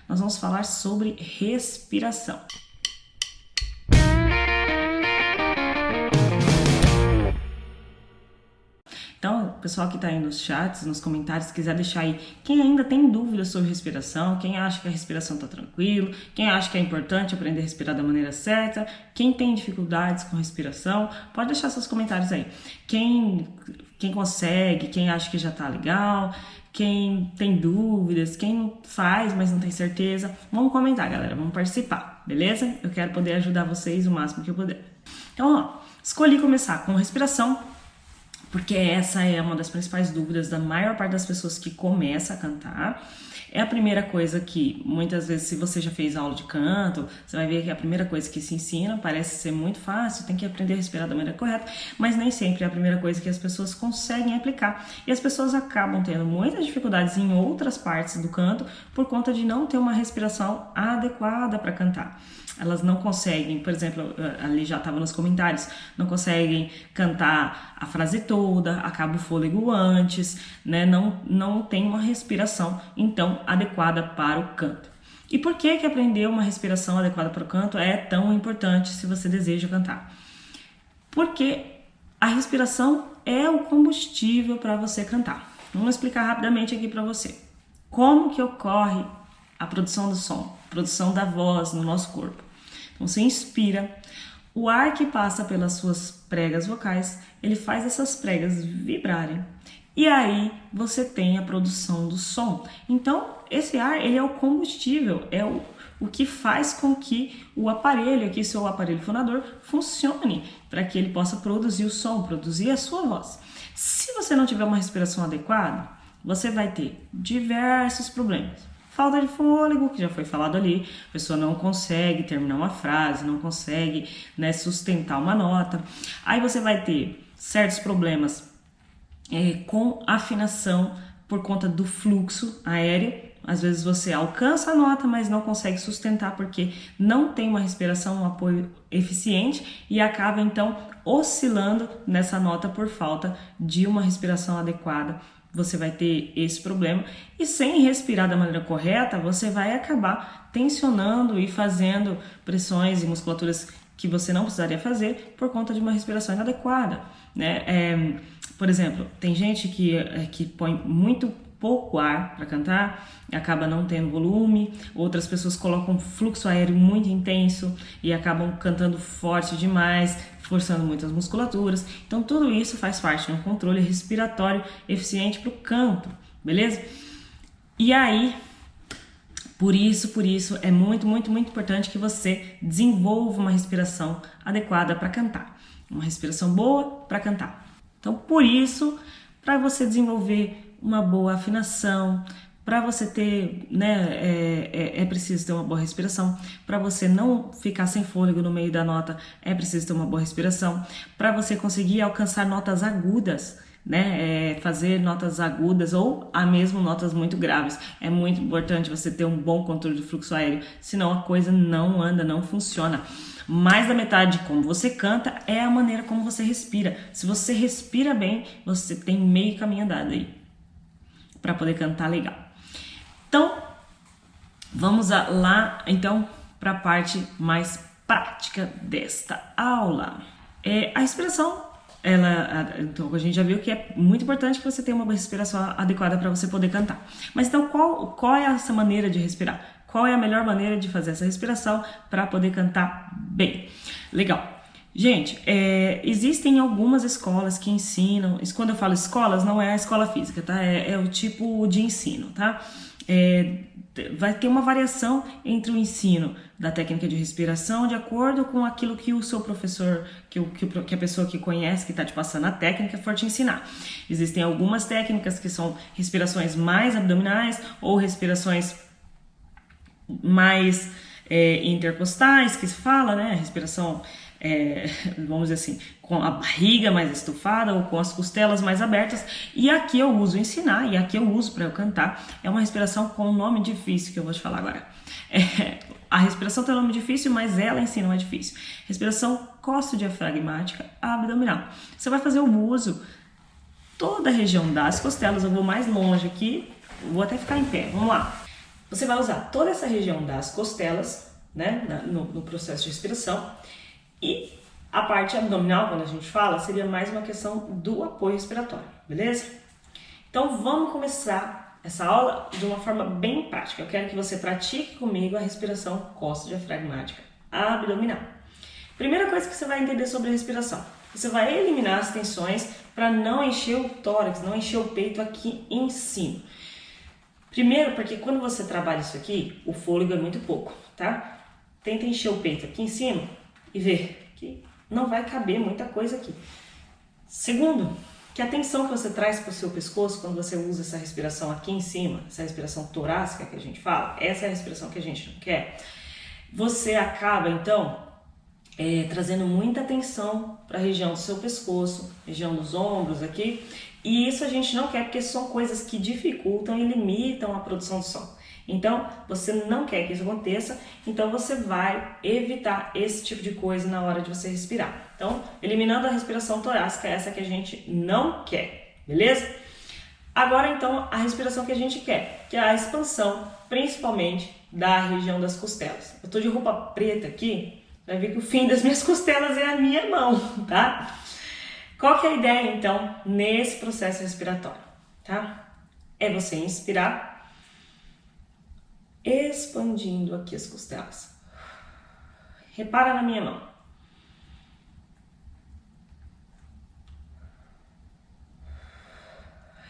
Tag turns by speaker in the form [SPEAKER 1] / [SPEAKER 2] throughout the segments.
[SPEAKER 1] nós vamos falar sobre respiração. Então, o pessoal que está aí nos chats, nos comentários, quiser deixar aí quem ainda tem dúvidas sobre respiração, quem acha que a respiração está tranquilo, quem acha que é importante aprender a respirar da maneira certa, quem tem dificuldades com respiração, pode deixar seus comentários aí. Quem consegue, quem acha que já está legal, quem tem dúvidas, quem não faz, mas não tem certeza, vamos comentar, galera, vamos participar, beleza? Eu quero poder ajudar vocês o máximo que eu puder. Então, ó, escolhi começar com respiração, porque essa é uma das principais dúvidas da maior parte das pessoas que começa a cantar. É a primeira coisa que, muitas vezes, se você já fez aula de canto, você vai ver que é a primeira coisa que se ensina, parece ser muito fácil, tem que aprender a respirar da maneira correta, mas nem sempre é a primeira coisa que as pessoas conseguem aplicar. E as pessoas acabam tendo muitas dificuldades em outras partes do canto por conta de não ter uma respiração adequada para cantar. Elas não conseguem, por exemplo, ali já estava nos comentários, não conseguem cantar a frase toda, acaba o fôlego antes, né? Não tem uma respiração, então, adequada para o canto. E por que aprender uma respiração adequada para o canto é tão importante se você deseja cantar? Porque a respiração é o combustível para você cantar. Vamos explicar rapidamente aqui para você. Como que ocorre a produção do som, a produção da voz no nosso corpo? Então, você inspira, o ar que passa pelas suas pregas vocais, ele faz essas pregas vibrarem. E aí, você tem a produção do som. Então, esse ar, ele é o combustível, é o que faz com que o aparelho, aqui seu aparelho fonador, funcione para que ele possa produzir o som, produzir a sua voz. Se você não tiver uma respiração adequada, você vai ter diversos problemas. Falta de fôlego, que já foi falado ali, a pessoa não consegue terminar uma frase, não consegue, né, sustentar uma nota. Aí você vai ter certos problemas com afinação por conta do fluxo aéreo. Às vezes você alcança a nota, mas não consegue sustentar porque não tem uma respiração, um apoio eficiente e acaba então oscilando nessa nota por falta de uma respiração adequada. Você vai ter esse problema e sem respirar da maneira correta, você vai acabar tensionando e fazendo pressões e musculaturas que você não precisaria fazer por conta de uma respiração inadequada, né? Por exemplo, tem gente que põe muito pouco ar para cantar, acaba não tendo volume, outras pessoas colocam fluxo aéreo muito intenso e acabam cantando forte demais, forçando muitas musculaturas. Então tudo isso faz parte de um controle respiratório eficiente para o canto, beleza? E aí, por isso é muito importante que você desenvolva uma respiração adequada para cantar, uma respiração boa para cantar. Então por isso, para você desenvolver uma boa afinação, para você ter, né, é preciso ter uma boa respiração. Para você não ficar sem fôlego no meio da nota, é preciso ter uma boa respiração. Para você conseguir alcançar notas agudas, né, fazer notas agudas ou a mesmo notas muito graves, é muito importante você ter um bom controle de fluxo aéreo, senão a coisa não anda, não funciona. Mais da metade de como você canta é a maneira como você respira. Se você respira bem, você tem meio caminho andado aí para poder cantar legal. Então, vamos lá então para a parte mais prática desta aula. A respiração, então a gente já viu que é muito importante que você tenha uma respiração adequada para você poder cantar. Mas então qual é essa maneira de respirar? Qual é a melhor maneira de fazer essa respiração para poder cantar bem? Legal. Gente, existem algumas escolas que ensinam, quando eu falo escolas, não é a escola física, tá? É o tipo de ensino, tá? Vai ter uma variação entre o ensino da técnica de respiração de acordo com aquilo que o seu professor, que a pessoa que conhece, que está te passando a técnica, for te ensinar. Existem algumas técnicas que são respirações mais abdominais ou respirações mais intercostais, que se fala, né? Respiração, vamos dizer assim, com a barriga mais estufada ou com as costelas mais abertas. E aqui eu uso ensinar, e aqui eu uso para eu cantar. É uma respiração com um nome difícil que eu vou te falar agora. A respiração tem um nome difícil, mas ela em si não é difícil. Respiração costodiafragmática abdominal. Você vai fazer o uso toda a região das costelas. Eu vou mais longe aqui, vou até ficar em pé. Vamos lá. Você vai usar toda essa região das costelas, né, no processo de respiração, e a parte abdominal, quando a gente fala, seria mais uma questão do apoio respiratório, beleza? Então vamos começar essa aula de uma forma bem prática. Eu quero que você pratique comigo a respiração costo-diafragmática abdominal. Primeira coisa que você vai entender sobre a respiração: você vai eliminar as tensões para não encher o tórax, não encher o peito aqui em cima. Primeiro, porque quando você trabalha isso aqui, o fôlego é muito pouco, tá? Tenta encher o peito aqui em cima e ver que não vai caber muita coisa aqui. Segundo, que a tensão que você traz para o seu pescoço quando você usa essa respiração aqui em cima, essa respiração torácica que a gente fala, essa é a respiração que a gente não quer. Você acaba, então, trazendo muita tensão para a região do seu pescoço, região dos ombros aqui, e isso a gente não quer porque são coisas que dificultam e limitam a produção de som. Então, você não quer que isso aconteça, então você vai evitar esse tipo de coisa na hora de você respirar. Então, eliminando a respiração torácica, essa que a gente não quer, beleza? Agora, então, a respiração que a gente quer, que é a expansão, principalmente da região das costelas. Eu tô de roupa preta aqui, vai ver que o fim das minhas costelas é a minha mão, tá? Qual que é a ideia, então, nesse processo respiratório, tá? É você inspirar, expandindo aqui as costelas. Repara na minha mão.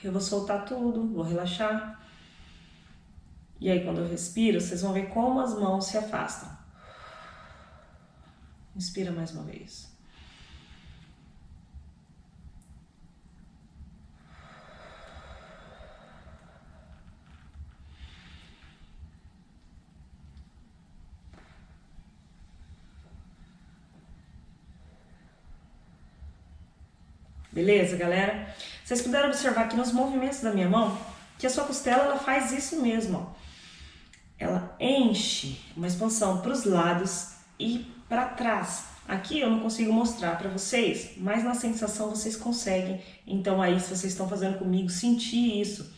[SPEAKER 1] Eu vou soltar tudo, vou relaxar. E aí, quando eu respiro, vocês vão ver como as mãos se afastam. Inspira mais uma vez. Beleza, galera? Vocês puderam observar aqui nos movimentos da minha mão que a sua costela ela faz isso mesmo, ó. Ela enche uma expansão para os lados e para trás. Aqui eu não consigo mostrar para vocês, mas na sensação vocês conseguem. Então aí, se vocês estão fazendo comigo, sentir isso.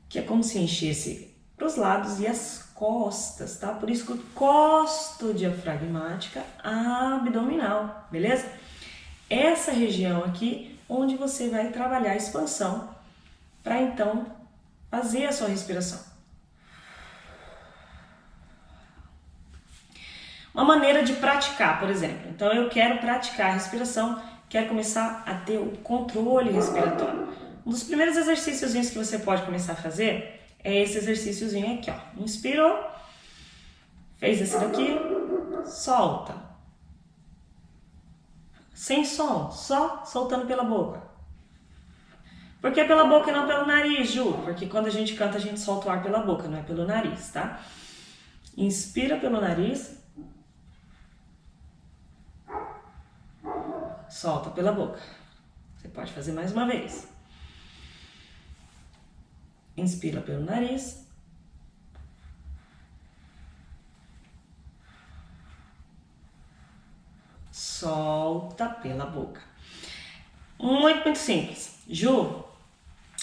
[SPEAKER 1] Que é como se enchesse para os lados e as costas, tá? Por isso que eu costo diafragmática abdominal, beleza? Essa região aqui, onde você vai trabalhar a expansão para então fazer a sua respiração. Uma maneira de praticar, por exemplo. Então eu quero praticar a respiração, quero começar a ter o controle respiratório. Um dos primeiros exercícios que você pode começar a fazer é esse exercíciozinho aqui, ó. Inspirou, fez esse daqui, solta. Sem som, só soltando pela boca. Por que pela boca e não pelo nariz, Ju? Porque quando a gente canta, a gente solta o ar pela boca, não é pelo nariz, tá? Inspira pelo nariz. Solta pela boca. Você pode fazer mais uma vez. Inspira pelo nariz. Solta pela boca. Muito, muito simples. Ju,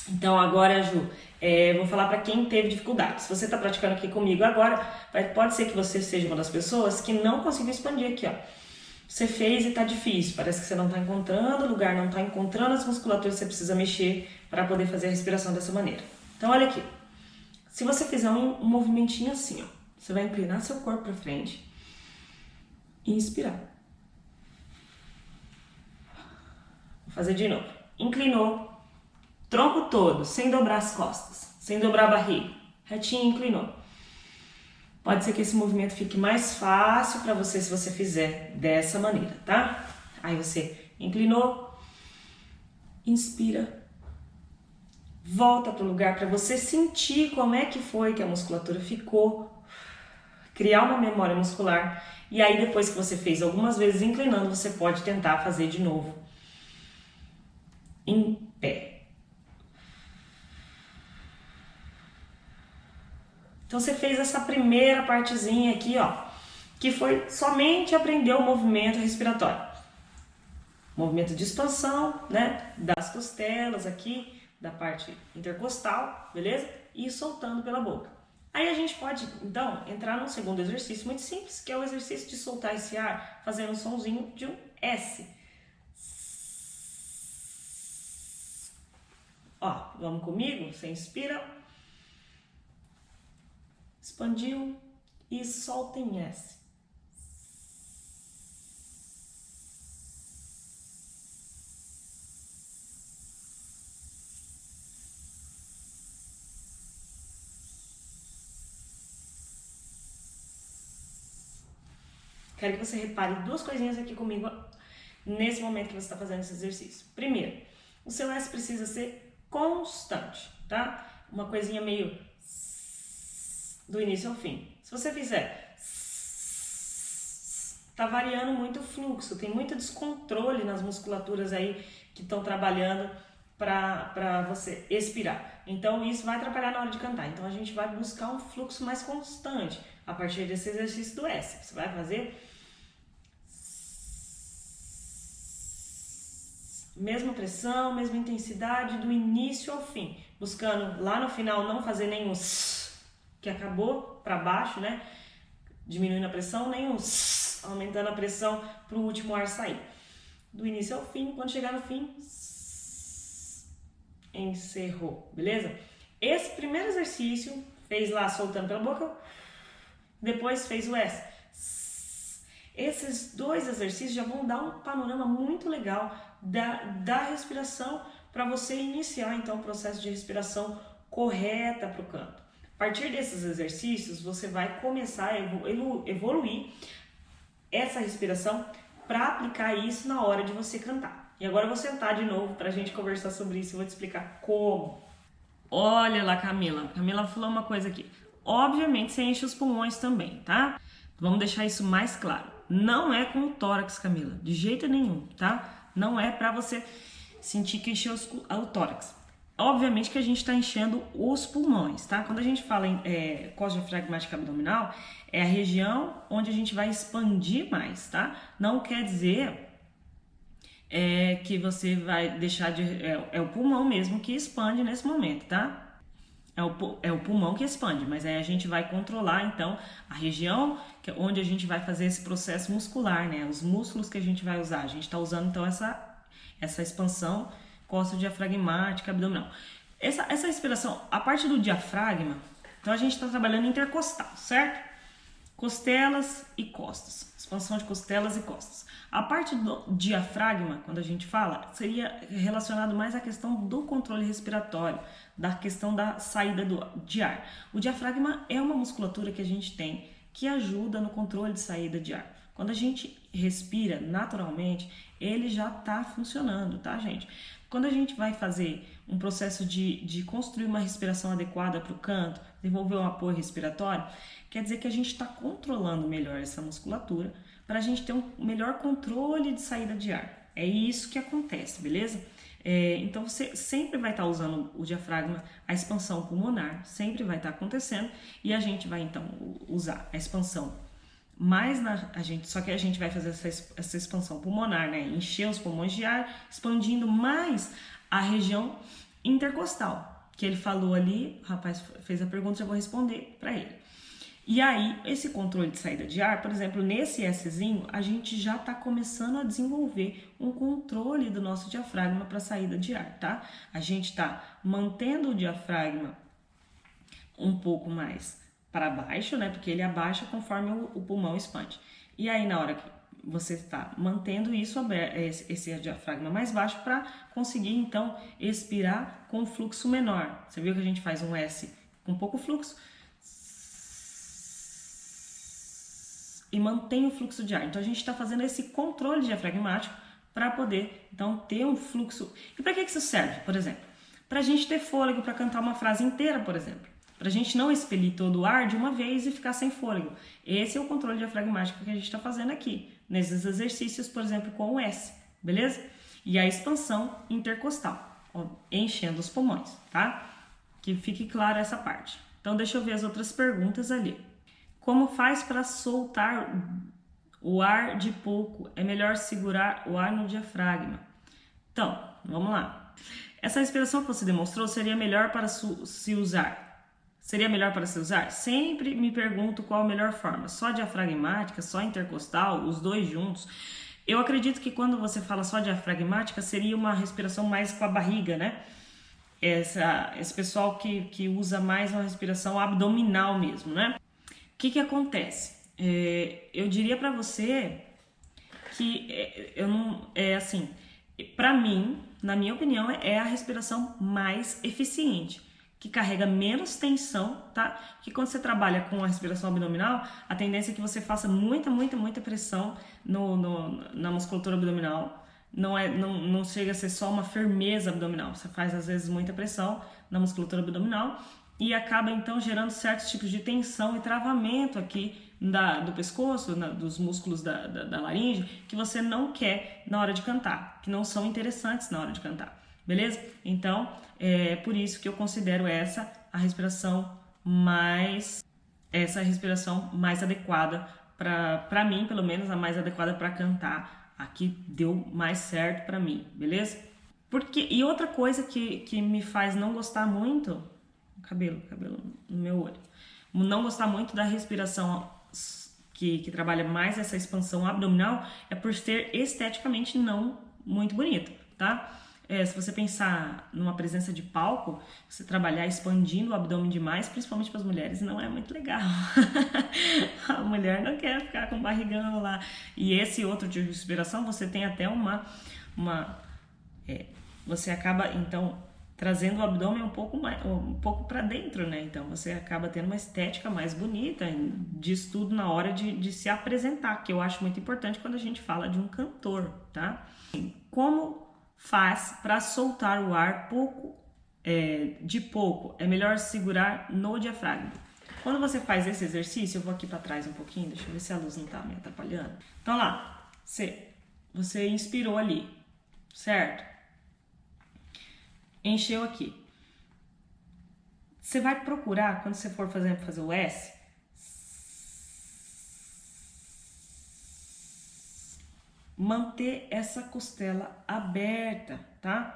[SPEAKER 1] então agora, Ju, vou falar para quem teve dificuldade. Se você está praticando aqui comigo agora, pode ser que você seja uma das pessoas que não conseguiu expandir aqui, ó. Você fez e tá difícil, parece que você não tá encontrando o lugar, não tá encontrando as musculaturas que você precisa mexer para poder fazer a respiração dessa maneira. Então olha aqui, se você fizer um movimentinho assim, ó, você vai inclinar seu corpo para frente e inspirar. Vou fazer de novo. Inclinou, tronco todo, sem dobrar as costas, sem dobrar a barriga, retinho, inclinou. Pode ser que esse movimento fique mais fácil para você se você fizer dessa maneira, tá? Aí você inclinou, inspira, volta para o lugar para você sentir como é que foi que a musculatura ficou, criar uma memória muscular. E aí depois que você fez algumas vezes inclinando, você pode tentar fazer de novo em pé. Então você fez essa primeira partezinha aqui, ó, que foi somente aprender o movimento respiratório. Movimento de expansão, né, das costelas aqui, da parte intercostal, beleza? e ir soltando pela boca. Aí a gente pode, então, entrar num segundo exercício muito simples, que é o exercício de soltar esse ar fazendo o sonzinho de um S. Ó, vamos comigo? Você inspira, expandiu e solta em S. Quero que você repare duas coisinhas aqui comigo nesse momento que você está fazendo esse exercício. Primeiro, o seu S precisa ser constante, tá? Uma coisinha meio do início ao fim. Se você fizer, tá variando muito o fluxo, tem muito descontrole nas musculaturas aí que estão trabalhando para você expirar. Então isso vai atrapalhar na hora de cantar. Então a gente vai buscar um fluxo mais constante a partir desse exercício do S. Você vai fazer mesma pressão, mesma intensidade do início ao fim, buscando lá no final não fazer nenhum que acabou para baixo, né? Diminuindo a pressão, nenhum aumentando a pressão para o último ar sair. Do início ao fim, quando chegar no fim, encerrou, beleza? Esse primeiro exercício fez lá soltando pela boca, depois fez o S. Esses dois exercícios já vão dar um panorama muito legal da respiração para você iniciar então o processo de respiração correta para o canto. A partir desses exercícios você vai começar a evoluir essa respiração para aplicar isso na hora de você cantar. E agora eu vou sentar de novo para a gente conversar sobre isso e vou te explicar como. Olha lá, Camila. Camila falou uma coisa aqui. Obviamente você enche os pulmões também, tá? Vamos deixar isso mais claro. Não é com o tórax, Camila, de jeito nenhum, tá? Não é para você sentir que encheu o tórax. Obviamente que a gente está enchendo os pulmões, tá? Quando a gente fala em costa diafragmática abdominal, é a região onde a gente vai expandir mais, tá? Não quer dizer que você vai deixar de... É o pulmão mesmo que expande nesse momento, tá? É o pulmão que expande, mas aí a gente vai controlar, então, a região onde a gente vai fazer esse processo muscular, né? Os músculos que a gente vai usar. A gente está usando, então, essa expansão costa diafragmática abdominal. Essa respiração, a parte do diafragma, então a gente está trabalhando intercostal, certo? Costelas e costas. Expansão de costelas e costas. A parte do diafragma, quando a gente fala, seria relacionado mais à questão do controle respiratório, da questão da saída de ar. O diafragma é uma musculatura que a gente tem que ajuda no controle de saída de ar. Quando a gente respira naturalmente, ele já está funcionando, tá, gente? Quando a gente vai fazer um processo de construir uma respiração adequada para o canto, desenvolver um apoio respiratório, quer dizer que a gente está controlando melhor essa musculatura para a gente ter um melhor controle de saída de ar. É isso que acontece, beleza? Então você sempre vai estar usando o diafragma, a expansão pulmonar sempre vai estar acontecendo e a gente vai então usar a expansão mais só que a gente vai fazer essa expansão pulmonar, né? Encher os pulmões de ar, expandindo mais a região intercostal, que ele falou ali, o rapaz fez a pergunta, já vou responder para ele. E aí, esse controle de saída de ar, por exemplo, nesse Szinho, a gente já está começando a desenvolver um controle do nosso diafragma para saída de ar, tá? A gente está mantendo o diafragma um pouco mais para baixo, né? Porque ele abaixa conforme o pulmão expande. E aí, na hora que você está mantendo isso esse diafragma mais baixo para conseguir, então, expirar com fluxo menor. Você viu que a gente faz um S com pouco fluxo e mantém o fluxo de ar. Então, a gente está fazendo esse controle diafragmático para poder, então, ter um fluxo. E para que isso serve, por exemplo? Para a gente ter fôlego para cantar uma frase inteira, por exemplo. Para a gente não expelir todo o ar de uma vez e ficar sem fôlego. Esse é o controle diafragmático que a gente está fazendo aqui, nesses exercícios, por exemplo, com o S, beleza? E a expansão intercostal, ó, enchendo os pulmões, tá? Que fique claro essa parte. Então, deixa eu ver as outras perguntas ali. Como faz para soltar o ar de pouco? É melhor segurar o ar no diafragma. Então, vamos lá. Essa respiração que você demonstrou seria melhor para se usar seria melhor para se usar? Sempre me pergunto qual a melhor forma, só diafragmática, só intercostal, os dois juntos. Eu acredito que quando você fala só diafragmática, seria uma respiração mais com a barriga, né? Esse pessoal que usa mais uma respiração abdominal mesmo, né? O que acontece? Eu diria para você que eu não assim, para mim, na minha opinião, é a respiração mais eficiente, que carrega menos tensão, tá? Porque quando você trabalha com a respiração abdominal, a tendência é que você faça muita pressão na musculatura abdominal. Não chega a ser só uma firmeza abdominal, você faz às vezes muita pressão na musculatura abdominal e acaba então gerando certos tipos de tensão e travamento aqui do pescoço, dos músculos da laringe, que você não quer na hora de cantar, que não são interessantes na hora de cantar, beleza? Então, é por isso que eu considero essa a respiração mais adequada para mim, pelo menos a mais adequada para cantar. Aqui deu mais certo para mim, beleza? E outra coisa que me faz não gostar muito, cabelo no meu olho, não gostar muito da respiração que trabalha mais essa expansão abdominal é por ser esteticamente não muito bonito, tá? Se você pensar numa presença de palco, você trabalhar expandindo o abdômen demais, principalmente para as mulheres, não é muito legal. A mulher não quer ficar com barrigão lá. E esse outro tipo de respiração, você tem até você acaba, então, trazendo o abdômen um pouco para dentro, né? Então, você acaba tendo uma estética mais bonita, diz tudo na hora de se apresentar, que eu acho muito importante quando a gente fala de um cantor, tá? Como faz para soltar o ar de pouco? É melhor segurar no diafragma. Quando você faz esse exercício, eu vou aqui para trás um pouquinho, deixa eu ver se a luz não tá me atrapalhando. Então lá, você inspirou ali, certo? Encheu aqui. Você vai procurar, quando você for fazer o S, manter essa costela aberta, tá?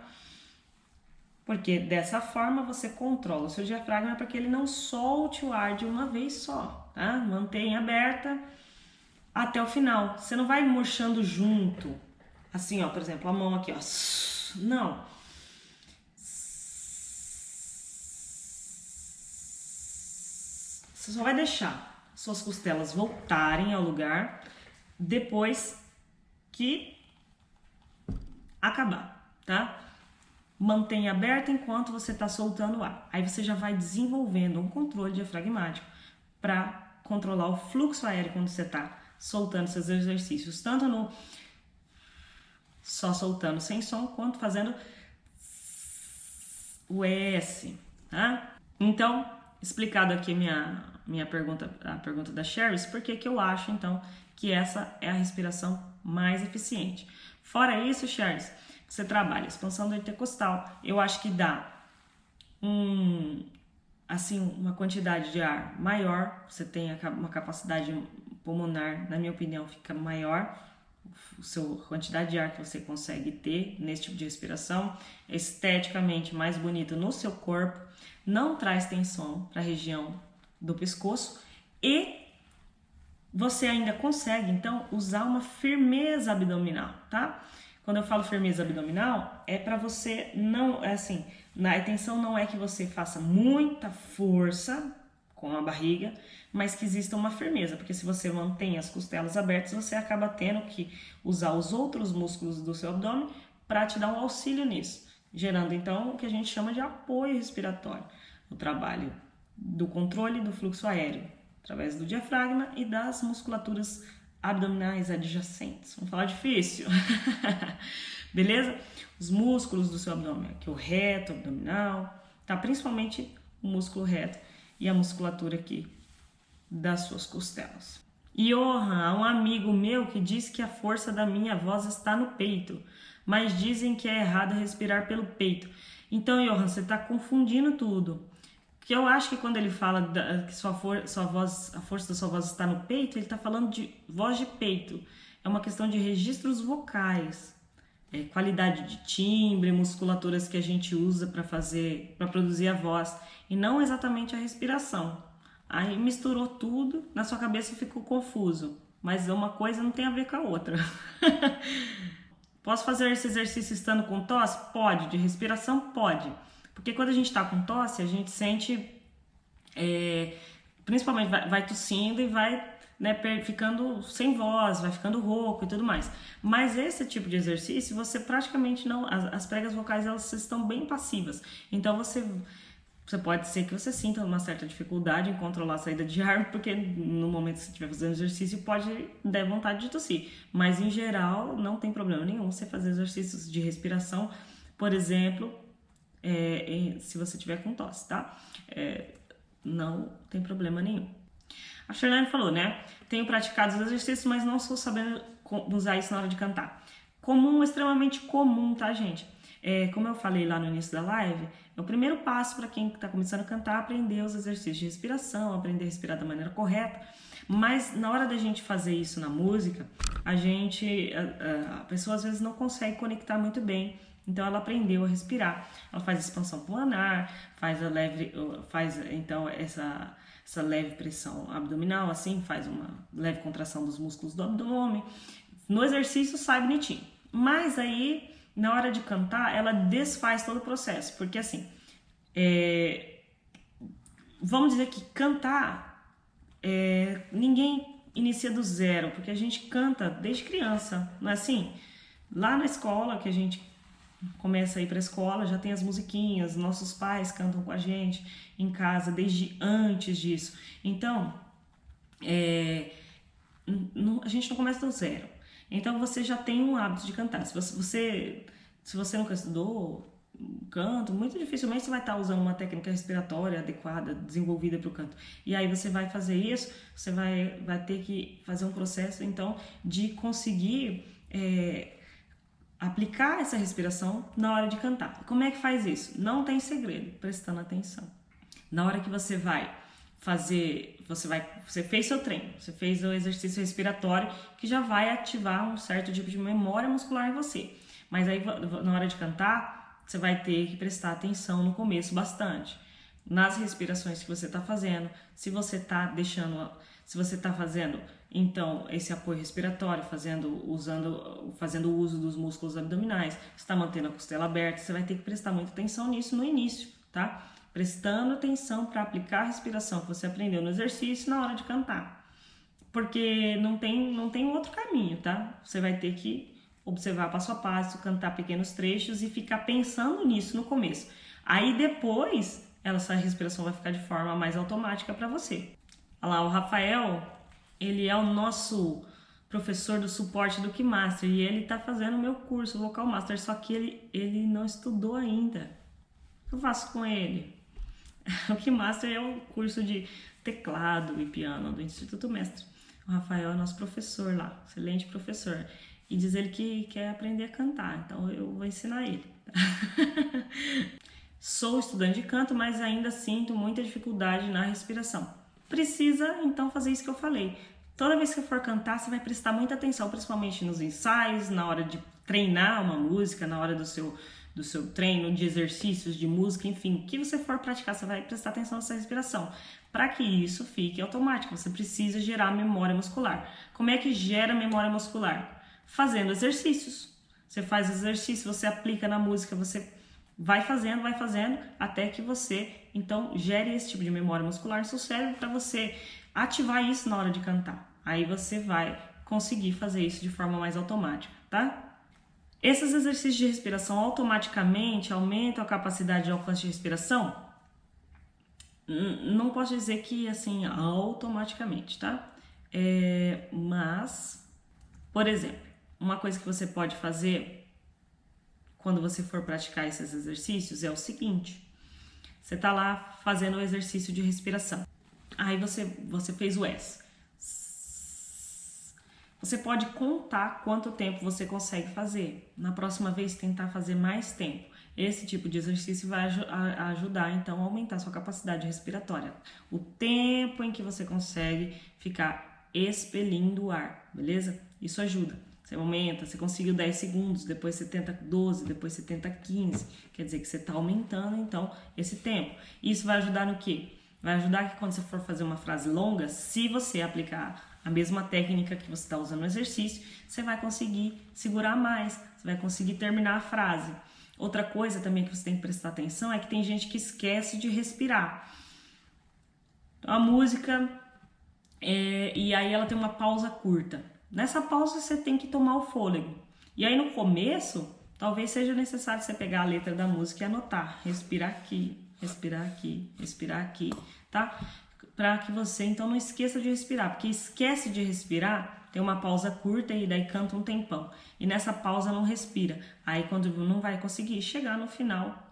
[SPEAKER 1] Porque dessa forma você controla o seu diafragma para que ele não solte o ar de uma vez só, tá? Mantenha aberta até o final. Você não vai murchando junto, assim, ó, por exemplo, a mão aqui, ó. Não. Você só vai deixar suas costelas voltarem ao lugar depois que acabar, tá? Mantenha aberta enquanto você está soltando o ar. Aí você já vai desenvolvendo um controle diafragmático para controlar o fluxo aéreo quando você está soltando seus exercícios, tanto só soltando sem som, quanto fazendo o S, tá? Então, explicado aqui minha pergunta, a pergunta da Sherry, por que eu acho então que essa é a respiração mais eficiente. Fora isso, Sherry, você trabalha expansão do intercostal, eu acho que dá uma quantidade de ar maior, você tem uma capacidade pulmonar, na minha opinião, fica maior, a quantidade de ar que você consegue ter nesse tipo de respiração, esteticamente mais bonito no seu corpo, não traz tensão para a região do pescoço e você ainda consegue, então, usar uma firmeza abdominal, tá? Quando eu falo firmeza abdominal, é para você não, a intenção não é que você faça muita força com a barriga, mas que exista uma firmeza, porque se você mantém as costelas abertas, você acaba tendo que usar os outros músculos do seu abdômen para te dar um auxílio nisso, gerando, então, o que a gente chama de apoio respiratório, o trabalho do controle do fluxo aéreo, através do diafragma e das musculaturas abdominais adjacentes. Vamos falar difícil? Beleza? Os músculos do seu abdômen, aqui o reto abdominal, tá? Principalmente o músculo reto e a musculatura aqui das suas costelas. Johan, um amigo meu que diz que a força da minha voz está no peito, mas dizem que é errado respirar pelo peito. Então, Johan, você está confundindo tudo. Porque eu acho que quando ele fala que a força da sua voz está no peito, ele está falando de voz de peito. É uma questão de registros vocais. qualidade de timbre, musculaturas que a gente usa para produzir a voz, e não exatamente a respiração. Aí misturou tudo, na sua cabeça ficou confuso, mas uma coisa não tem a ver com a outra. Posso fazer esse exercício estando com tosse? Pode. De respiração? Pode. Porque quando a gente está com tosse, a gente sente, principalmente vai tossindo e vai, né, ficando sem voz, vai ficando rouco e tudo mais. Mas esse tipo de exercício, você praticamente não... As pregas vocais, elas estão bem passivas. Então, você pode ser que você sinta uma certa dificuldade em controlar a saída de ar, porque no momento que você estiver fazendo exercício pode dar vontade de tossir. Mas em geral não tem problema nenhum você fazer exercícios de respiração, por exemplo, se você tiver com tosse, tá? Não tem problema nenhum. A Shirley falou, né? Tenho praticado os exercícios, mas não estou sabendo usar isso na hora de cantar. Comum, extremamente comum, tá, gente? Como eu falei lá no início da live, é o primeiro passo para quem está começando a cantar, aprender os exercícios de respiração, aprender a respirar da maneira correta. Mas na hora da gente fazer isso na música, a pessoa às vezes não consegue conectar muito bem. Então ela aprendeu a respirar, ela faz expansão pulmonar, faz então essa leve pressão abdominal, assim, faz uma leve contração dos músculos do abdômen. No exercício sai bonitinho, mas aí na hora de cantar ela desfaz todo o processo, porque assim, vamos dizer que cantar, ninguém inicia do zero, porque a gente canta desde criança, não é assim? Lá na escola, que a gente começa a ir para a escola, já tem as musiquinhas, nossos pais cantam com a gente em casa desde antes disso. Então, a gente não começa do zero. Então, você já tem um hábito de cantar. Se você nunca estudou canto, muito dificilmente você vai estar usando uma técnica respiratória adequada, desenvolvida para o canto. E aí você vai fazer isso, você vai ter que fazer um processo, então, de conseguir aplicar essa respiração na hora de cantar. Como é que faz isso? Não tem segredo, prestando atenção. Na hora que você vai fazer, você fez seu treino, você fez o exercício respiratório que já vai ativar um certo tipo de memória muscular em você. Mas aí na hora de cantar, você vai ter que prestar atenção no começo bastante. Nas respirações que você está fazendo, se você está fazendo então esse apoio respiratório, fazendo o uso dos músculos abdominais, está mantendo a costela aberta, você vai ter que prestar muita atenção nisso no início, tá? Prestando atenção para aplicar a respiração que você aprendeu no exercício na hora de cantar. Porque não tem outro caminho, tá? Você vai ter que observar passo a passo, cantar pequenos trechos e ficar pensando nisso no começo. Aí depois, essa respiração vai ficar de forma mais automática para você. Olha lá, o Rafael, ele é o nosso professor do suporte do KeyMaster e ele tá fazendo o meu curso Vocal Master, só que ele não estudou ainda. O que eu faço com ele? O KeyMaster é o curso de teclado e piano do Instituto Mestre. O Rafael é nosso professor lá, excelente professor. E diz ele que quer aprender a cantar, então eu vou ensinar ele. Sou estudante de canto, mas ainda sinto muita dificuldade na respiração. Precisa, então, fazer isso que eu falei. Toda vez que for cantar, você vai prestar muita atenção, principalmente nos ensaios, na hora de treinar uma música, na hora do seu treino de exercícios de música, enfim, o que você for praticar, você vai prestar atenção nessa respiração. Para que isso fique automático, você precisa gerar memória muscular. Como é que gera memória muscular? Fazendo exercícios. Você faz exercício, você aplica na música, você vai fazendo, até que você, então, gere esse tipo de memória muscular no seu cérebro para você ativar isso na hora de cantar. Aí você vai conseguir fazer isso de forma mais automática, tá? Esses exercícios de respiração automaticamente aumentam a capacidade de alcance de respiração? Não posso dizer que, assim, automaticamente, tá? Mas, por exemplo, uma coisa que você pode fazer quando você for praticar esses exercícios é o seguinte: você tá lá fazendo o exercício de respiração, aí você fez o S. Você pode contar quanto tempo você consegue fazer. Na próxima vez, tentar fazer mais tempo. Esse tipo de exercício vai ajudar, então, a aumentar a sua capacidade respiratória. O tempo em que você consegue ficar expelindo o ar, beleza? Isso ajuda. Você aumenta, você conseguiu 10 segundos, depois você tenta 12, depois você tenta 15. Quer dizer que você está aumentando, então, esse tempo. Isso vai ajudar no quê? Vai ajudar que quando você for fazer uma frase longa, se você aplicar a mesma técnica que você está usando no exercício, você vai conseguir segurar mais, você vai conseguir terminar a frase. Outra coisa também que você tem que prestar atenção é que tem gente que esquece de respirar. Então, a música, e aí ela tem uma pausa curta. Nessa pausa você tem que tomar o fôlego. E aí no começo, talvez seja necessário você pegar a letra da música e anotar. Respirar aqui, respirar aqui, respirar aqui, tá? Para que você então não esqueça de respirar. Porque esquece de respirar, tem uma pausa curta e daí canta um tempão. E nessa pausa não respira. Aí quando não vai conseguir chegar no final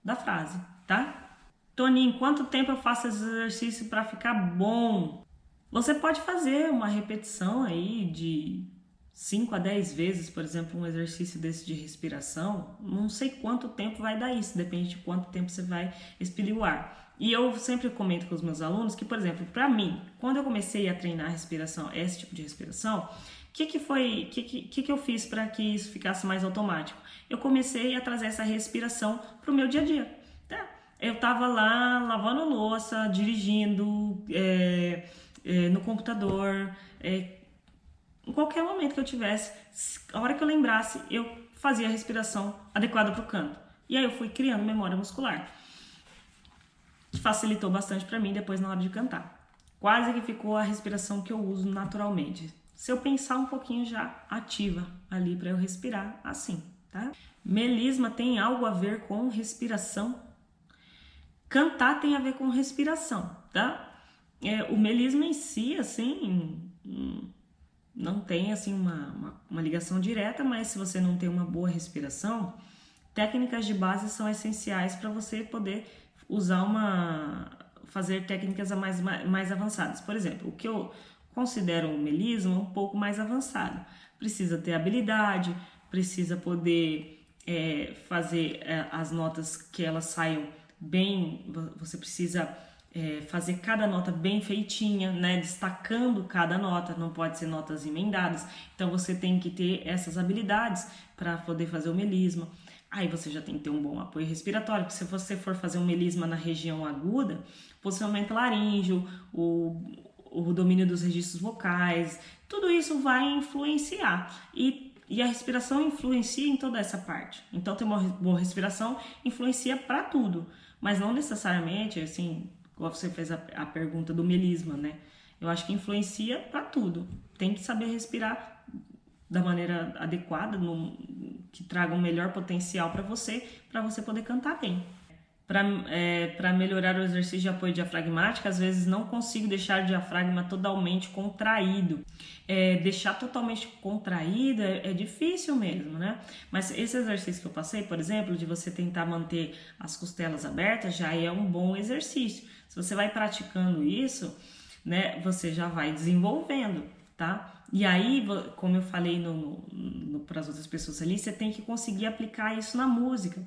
[SPEAKER 1] da frase, tá? Toninho, quanto tempo eu faço esse exercício para ficar bom? Você pode fazer uma repetição aí de 5 a 10 vezes, por exemplo, um exercício desse de respiração. Não sei quanto tempo vai dar isso, depende de quanto tempo você vai expelir o ar. E eu sempre comento com os meus alunos que, por exemplo, para mim, quando eu comecei a treinar a respiração, esse tipo de respiração, o que eu fiz para que isso ficasse mais automático? Eu comecei a trazer essa respiração para o meu dia a dia. Tá? Eu estava lá lavando louça, dirigindo, no computador, em qualquer momento que eu tivesse, a hora que eu lembrasse, eu fazia a respiração adequada para o canto. E aí eu fui criando memória muscular, que facilitou bastante para mim depois na hora de cantar. Quase que ficou a respiração que eu uso naturalmente. Se eu pensar um pouquinho, já ativa ali para eu respirar assim, tá? Melisma tem algo a ver com respiração? Cantar tem a ver com respiração, tá? O melisma em si, assim, não tem assim uma ligação direta, mas se você não tem uma boa respiração, técnicas de base são essenciais para você poder fazer técnicas mais avançadas. Por exemplo, o que eu considero um melisma um pouco mais avançado. Precisa ter habilidade, precisa poder fazer as notas que elas saiam bem, você precisa fazer cada nota bem feitinha, né? Destacando cada nota, não pode ser notas emendadas. Então você tem que ter essas habilidades para poder fazer o melisma. Aí você já tem que ter um bom apoio respiratório, porque se você for fazer um melisma na região aguda, posicionamento laríngeo, o domínio dos registros vocais, tudo isso vai influenciar. E a respiração influencia em toda essa parte. Então, ter uma boa respiração influencia para tudo, mas não necessariamente, assim, igual você fez a pergunta do melisma, né? Eu acho que influencia para tudo. Tem que saber respirar da maneira adequada, que traga um melhor potencial para você poder cantar bem. Para melhorar o exercício de apoio diafragmático, às vezes não consigo deixar o diafragma totalmente contraído. Deixar totalmente contraído é difícil mesmo, né? Mas esse exercício que eu passei, por exemplo, de você tentar manter as costelas abertas, já é um bom exercício. Se você vai praticando isso, né, você já vai desenvolvendo, tá? E aí, como eu falei para as outras pessoas ali, você tem que conseguir aplicar isso na música.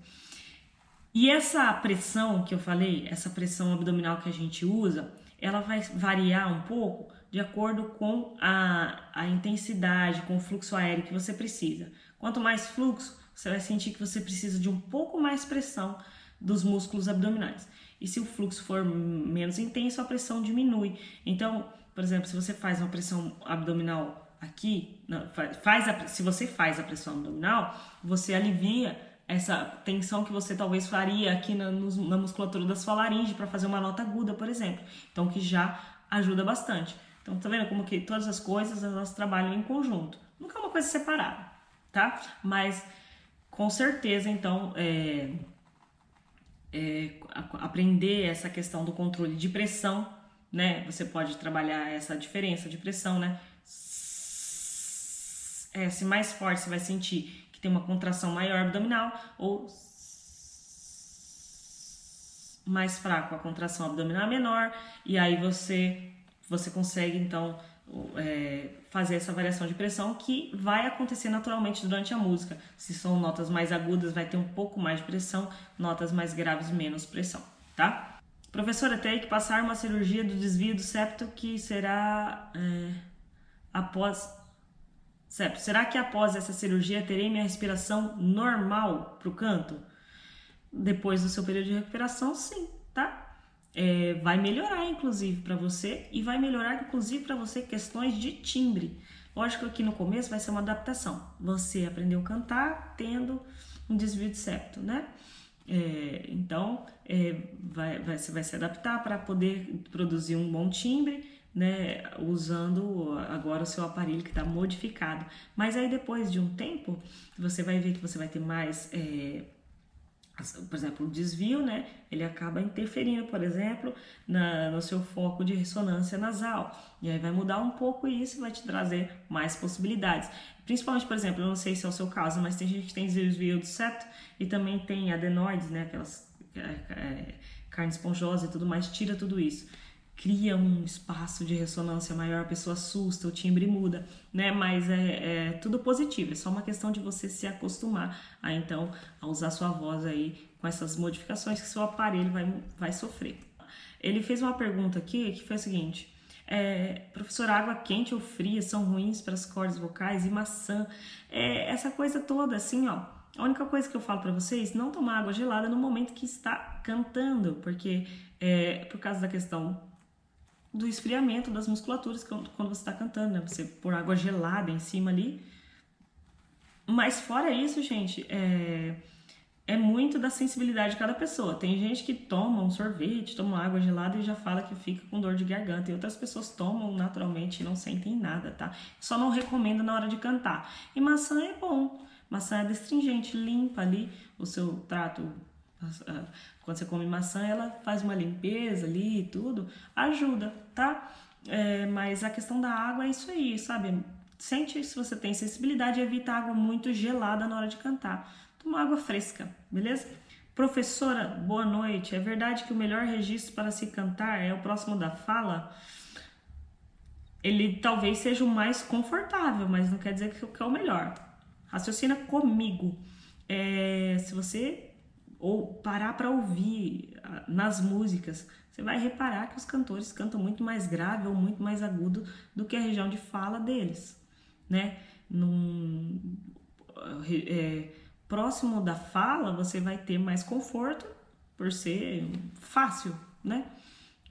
[SPEAKER 1] E essa pressão que eu falei, essa pressão abdominal que a gente usa, ela vai variar um pouco de acordo com a intensidade, com o fluxo aéreo que você precisa. Quanto mais fluxo, você vai sentir que você precisa de um pouco mais pressão dos músculos abdominais. E se o fluxo for menos intenso, a pressão diminui. Então, por exemplo, se você faz uma pressão abdominal aqui, se você faz a pressão abdominal, você alivia essa tensão que você talvez faria aqui na musculatura da sua laringe para fazer uma nota aguda, por exemplo. Então, que já ajuda bastante. Então, tá vendo como que todas as coisas, elas trabalham em conjunto. Nunca é uma coisa separada, tá? Mas, com certeza, então, aprender essa questão do controle de pressão, né? Você pode trabalhar essa diferença de pressão, né? Se mais forte você vai sentir que tem uma contração maior abdominal, ou mais fraco, a contração abdominal menor, e aí você consegue então fazer essa variação de pressão que vai acontecer naturalmente durante a música. Se são notas mais agudas, vai ter um pouco mais de pressão, notas mais graves, menos pressão, tá? Professora, tem que passar uma cirurgia do desvio do septo que será após Certo? Será que após essa cirurgia terei minha respiração normal para o canto? Depois do seu período de recuperação, sim, tá? Vai melhorar, inclusive, para você e vai melhorar, inclusive, para você questões de timbre. Lógico que no começo vai ser uma adaptação. Você aprendeu a cantar tendo um desvio de septo, né? Então, você vai se adaptar para poder produzir um bom timbre, né, usando agora o seu aparelho que está modificado. Mas aí depois de um tempo, você vai ver que você vai ter mais, por exemplo, o desvio, né, ele acaba interferindo, por exemplo, no seu foco de ressonância nasal. E aí vai mudar um pouco isso e vai te trazer mais possibilidades. Principalmente, por exemplo, eu não sei se é o seu caso, mas tem gente que tem desvio do septo e também tem adenoides, né, aquelas carne esponjosa e tudo mais, tira tudo isso. Cria um espaço de ressonância maior, a pessoa assusta, o timbre muda, né? Mas é tudo positivo, é só uma questão de você se acostumar a usar sua voz aí com essas modificações que seu aparelho vai sofrer. Ele fez uma pergunta aqui que foi a seguinte: professor, água quente ou fria são ruins para as cordas vocais e maçã? Essa coisa toda, assim, ó. A única coisa que eu falo para vocês, não tomar água gelada no momento que está cantando, porque por causa da questão do esfriamento das musculaturas quando você está cantando, né? Você pôr água gelada em cima ali. Mas fora isso, gente, é muito da sensibilidade de cada pessoa. Tem gente que toma um sorvete, toma água gelada e já fala que fica com dor de garganta. E outras pessoas tomam naturalmente e não sentem nada, tá? Só não recomendo na hora de cantar. E maçã é bom. Maçã é destringente, limpa ali o seu trato. Quando você come maçã, ela faz uma limpeza ali e tudo, ajuda, tá? Mas a questão da água é isso aí, sabe? Sente se você tem sensibilidade e evita água muito gelada na hora de cantar. Toma água fresca, beleza? Professora, boa noite. É verdade que o melhor registro para se cantar é o próximo da fala? Ele talvez seja o mais confortável, mas não quer dizer que é o melhor. Raciocina comigo. Se você ou parar para ouvir nas músicas, você vai reparar que os cantores cantam muito mais grave ou muito mais agudo do que a região de fala deles, né? Próximo da fala, você vai ter mais conforto por ser fácil, né?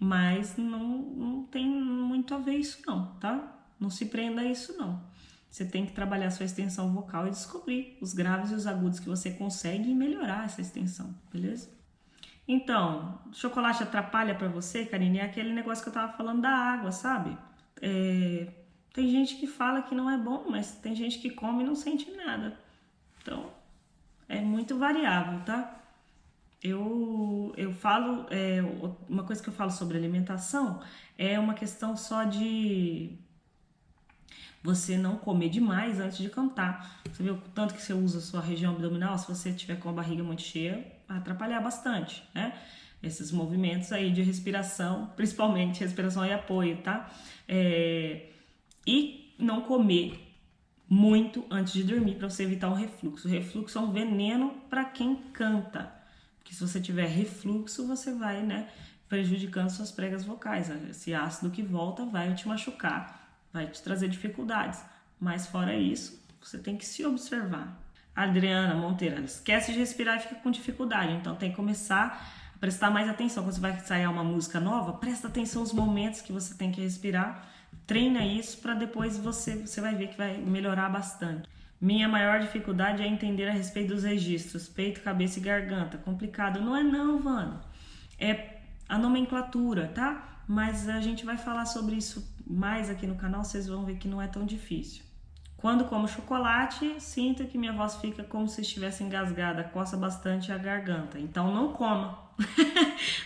[SPEAKER 1] Mas não tem muito a ver isso não, tá? Não se prenda a isso não. Você tem que trabalhar sua extensão vocal e descobrir os graves e os agudos que você consegue e melhorar essa extensão, beleza? Então, chocolate atrapalha pra você, Karine? É aquele negócio que eu tava falando da água, sabe? Tem gente que fala que não é bom, mas tem gente que come e não sente nada. Então, é muito variável, tá? Eu falo, uma coisa que eu falo sobre alimentação é uma questão só de você não comer demais antes de cantar. Você viu o tanto que você usa a sua região abdominal? Se você tiver com a barriga muito cheia, vai atrapalhar bastante, né? Esses movimentos aí de respiração, principalmente respiração e apoio, tá? E não comer muito antes de dormir para você evitar o refluxo. O refluxo é um veneno para quem canta, porque se você tiver refluxo, você vai, né, prejudicando suas pregas vocais. Esse ácido que volta vai te machucar, vai te trazer dificuldades, mas fora isso, você tem que se observar. Adriana Monteiro, esquece de respirar e fica com dificuldade, então tem que começar a prestar mais atenção. Quando você vai ensaiar uma música nova, presta atenção nos momentos que você tem que respirar, treina isso para depois você vai ver que vai melhorar bastante. Minha maior dificuldade é entender a respeito dos registros, peito, cabeça e garganta. Complicado, não é não, Vano. É a nomenclatura, tá? Mas a gente vai falar sobre isso mais aqui no canal, vocês vão ver que não é tão difícil. Quando como chocolate, sinto que minha voz fica como se estivesse engasgada, coça bastante a garganta. Então não coma.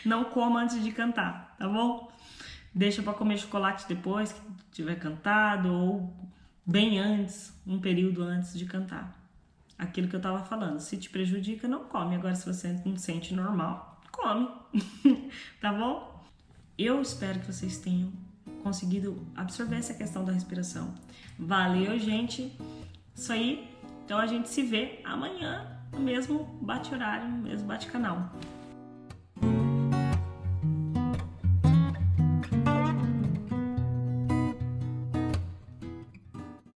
[SPEAKER 1] Não coma antes de cantar, tá bom? Deixa para comer chocolate depois que tiver cantado ou bem antes, um período antes de cantar. Aquilo que eu tava falando, se te prejudica, não come. Agora, se você não sente normal, come. Tá bom? Eu espero que vocês tenham conseguido absorver essa questão da respiração. Valeu, gente. Isso aí. Então a gente se vê amanhã no mesmo bate-horário, no mesmo bate-canal.